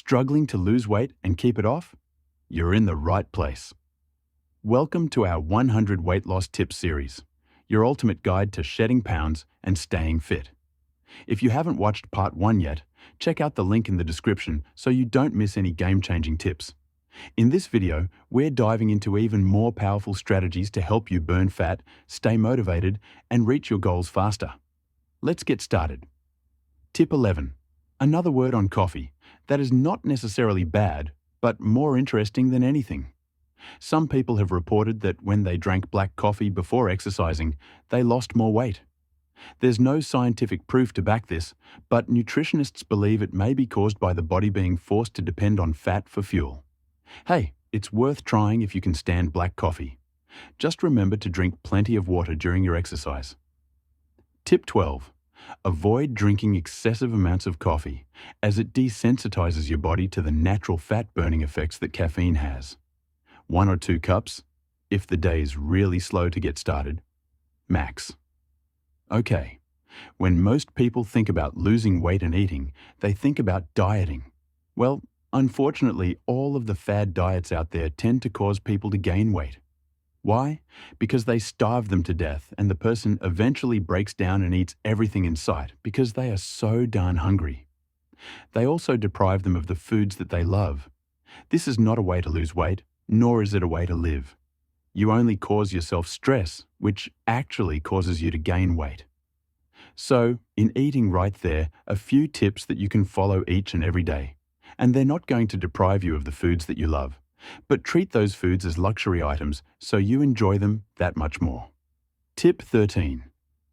Struggling to lose weight and keep it off? You're in the right place. Welcome to our 100 Weight Loss Tips series, your ultimate guide to shedding pounds and staying fit. If you haven't watched part 1 yet, check out the link in the description so you don't miss any game-changing tips. In this video, we're diving into even more powerful strategies to help you burn fat, stay motivated, and reach your goals faster. Let's get started. Tip 11. Another word on coffee that is not necessarily bad, but more interesting than anything. Some people have reported that when they drank black coffee before exercising, they lost more weight. There's no scientific proof to back this, but nutritionists believe it may be caused by the body being forced to depend on fat for fuel. Hey, it's worth trying if you can stand black coffee. Just remember to drink plenty of water during your exercise. Tip 12. Avoid drinking excessive amounts of coffee, as it desensitizes your body to the natural fat-burning effects that caffeine has. 1 or 2 cups, if the day is really slow to get started, max. Okay, when most people think about losing weight and eating, they think about dieting. Well, unfortunately, all of the fad diets out there tend to cause people to gain weight. Why? Because they starve them to death and the person eventually breaks down and eats everything in sight because they are so darn hungry. They also deprive them of the foods that they love. This is not a way to lose weight, nor is it a way to live. You only cause yourself stress, which actually causes you to gain weight. So, in eating right there, a few tips that you can follow each and every day. And they're not going to deprive you of the foods that you love, but treat those foods as luxury items so you enjoy them that much more. Tip 13.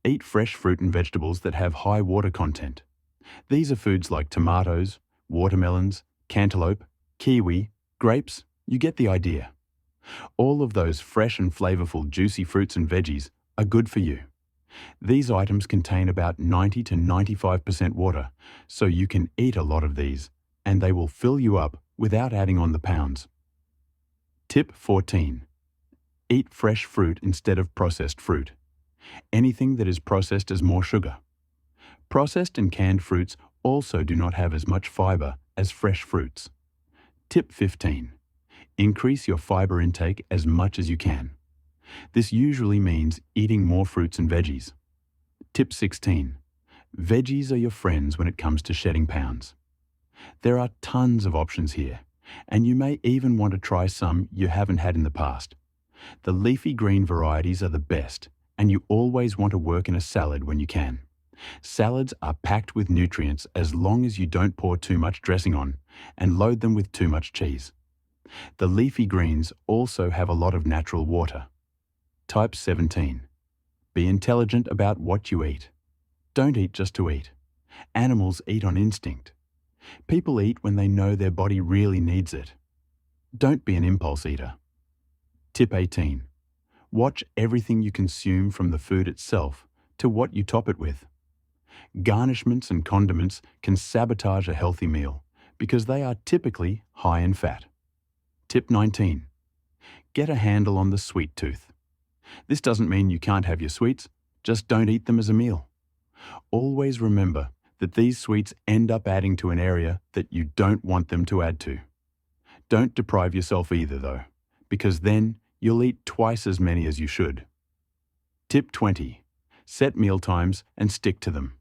Eat fresh fruit and vegetables that have high water content. These are foods like tomatoes, watermelons, cantaloupe, kiwi, grapes. You get the idea. All of those fresh and flavorful juicy fruits and veggies are good for you. These items contain about 90 to 95% water, so you can eat a lot of these, and they will fill you up without adding on the pounds. Tip 14. Eat fresh fruit instead of processed fruit. Anything that is processed has more sugar. Processed and canned fruits also do not have as much fiber as fresh fruits. Tip 15. Increase your fiber intake as much as you can. This usually means eating more fruits and veggies. Tip 16. Veggies are your friends when it comes to shedding pounds. There are tons of options here, and you may even want to try some you haven't had in the past. The leafy green varieties are the best, and you always want to work in a salad when you can. Salads are packed with nutrients as long as you don't pour too much dressing on and load them with too much cheese. The leafy greens also have a lot of natural water. Type 17. Be intelligent about what you eat. Don't eat just to eat. Animals eat on instinct. People eat when they know their body really needs it. Don't be an impulse eater. Tip 18. Watch everything you consume from the food itself to what you top it with. Garnishments and condiments can sabotage a healthy meal because they are typically high in fat. Tip 19. Get a handle on the sweet tooth. This doesn't mean you can't have your sweets, just don't eat them as a meal. Always remember that these sweets end up adding to an area that you don't want them to add to. Don't deprive yourself either though, because then you'll eat twice as many as you should. Tip 20. Set meal times and stick to them.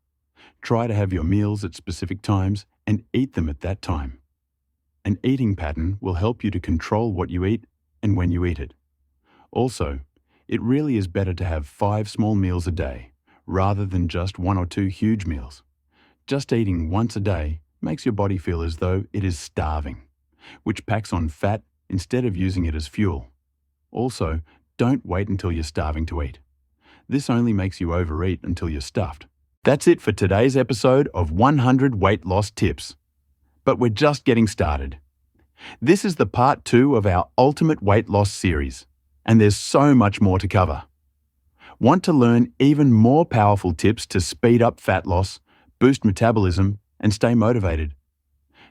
Try to have your meals at specific times and eat them at that time. An eating pattern will help you to control what you eat and when you eat it. Also, it really is better to have 5 small meals a day rather than just 1 or 2 huge meals. Just eating once a day makes your body feel as though it is starving, which packs on fat instead of using it as fuel. Also, don't wait until you're starving to eat. This only makes you overeat until you're stuffed. That's it for today's episode of 100 Weight Loss Tips. But we're just getting started. This is the part 2 of our Ultimate Weight Loss series, and there's so much more to cover. Want to learn even more powerful tips to speed up fat loss, boost metabolism, and stay motivated?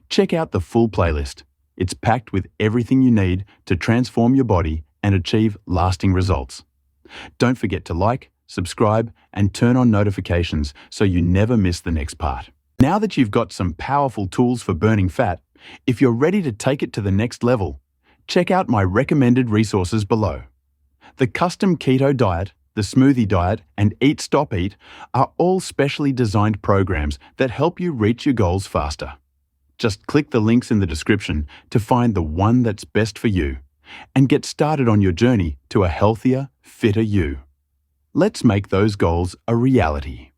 Check out the full playlist. It's packed with everything you need to transform your body and achieve lasting results. Don't forget to like, subscribe, and turn on notifications so you never miss the next part. Now that you've got some powerful tools for burning fat, If you're ready to take it to the next level, check out my recommended resources below. The Custom Keto Diet, the Smoothie Diet, and Eat Stop Eat are all specially designed programs that help you reach your goals faster. Just click the links in the description to find the one that's best for you and get started on your journey to a healthier, fitter you. Let's make those goals a reality.